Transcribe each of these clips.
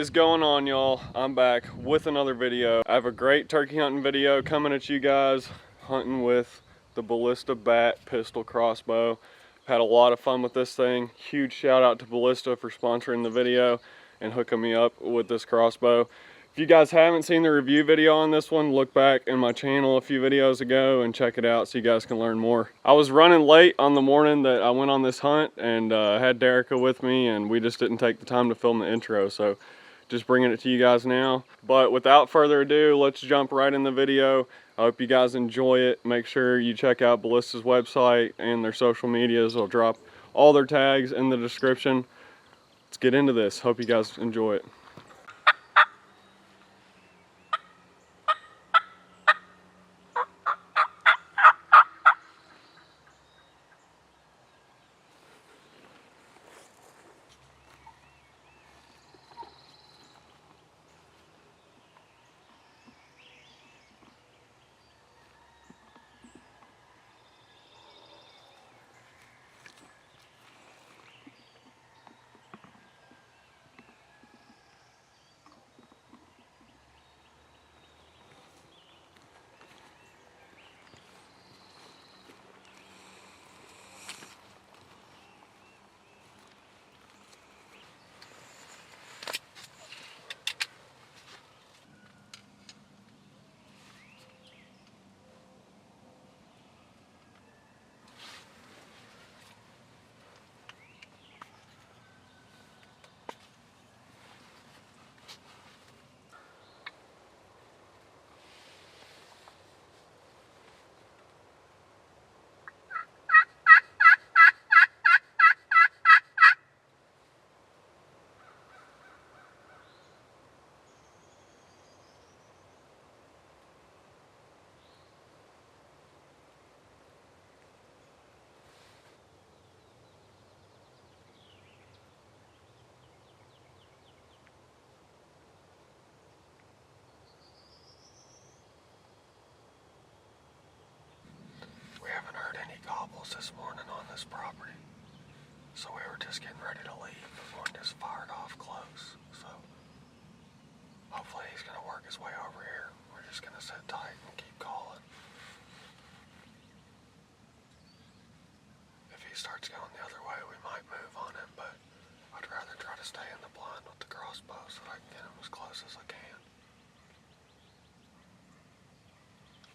is going on, y'all? I'm back with another video. I have a great turkey hunting video coming at you guys, hunting with the Ballista bat pistol crossbow. Had a lot of fun with this thing. Huge shout out to Ballista for sponsoring the video and hooking me up with this crossbow. If you guys haven't seen the review video on this one, look back in my channel a few videos ago and check it out so you guys can learn more. I was running late on the morning that I went on this hunt, and I had Derica with me, and we just didn't take the time to film the intro, so just bringing it to you guys now. But without further ado, let's jump right in the video. I hope you guys enjoy it. Make sure you check out Ballista's website and their social medias. I'll drop all their tags in the description. Let's get into this. Hope you guys enjoy it. This morning on this property, so we were just getting ready to leave, but one just fired off close, so hopefully he's going to work his way over here. We're just going to sit tight and keep calling. If he starts going the other way, we might move on him, but I'd rather try to stay in the blind with the crossbow so I can get him as close as I can.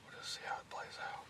We'll just see how it plays out.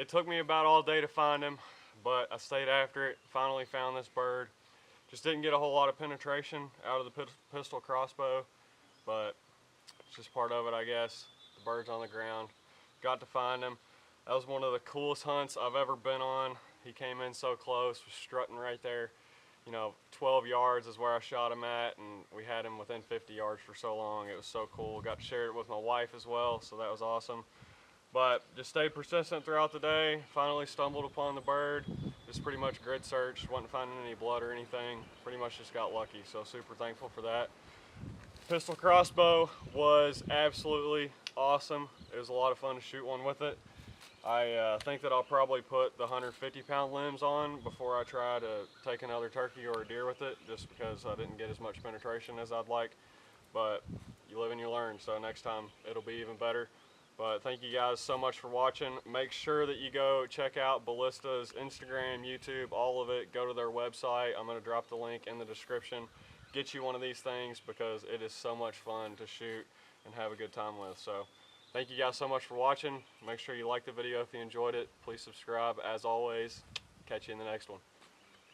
it took me about all day to find him, but I stayed after it, finally found this bird. Just didn't get a whole lot of penetration out of the pistol crossbow, but it's just part of it, I guess. The bird's on the ground. Got to find him. That was one of the coolest hunts I've ever been on. He came in so close, was strutting right there. 12 yards is where I shot him at, and we had him within 50 yards for so long. It was so cool. Got to share it with my wife as well, so that was awesome. But just stayed persistent throughout the day. Finally stumbled upon the bird. Just pretty much grid searched, wasn't finding any blood or anything. Pretty much just got lucky, so super thankful for that. Pistol crossbow was absolutely awesome. It was a lot of fun to shoot one with it. I think that I'll probably put the 150-pound limbs on before I try to take another turkey or a deer with it, just because I didn't get as much penetration as I'd like. But you live and you learn, so next time it'll be even better. But thank you guys so much for watching. Make sure that you go check out Ballista's Instagram, YouTube, all of it. Go to their website. I'm going to drop the link in the description. Get you one of these things because it is so much fun to shoot and have a good time with. So thank you guys so much for watching. Make sure you like the video if you enjoyed it. Please subscribe. As always, catch you in the next one.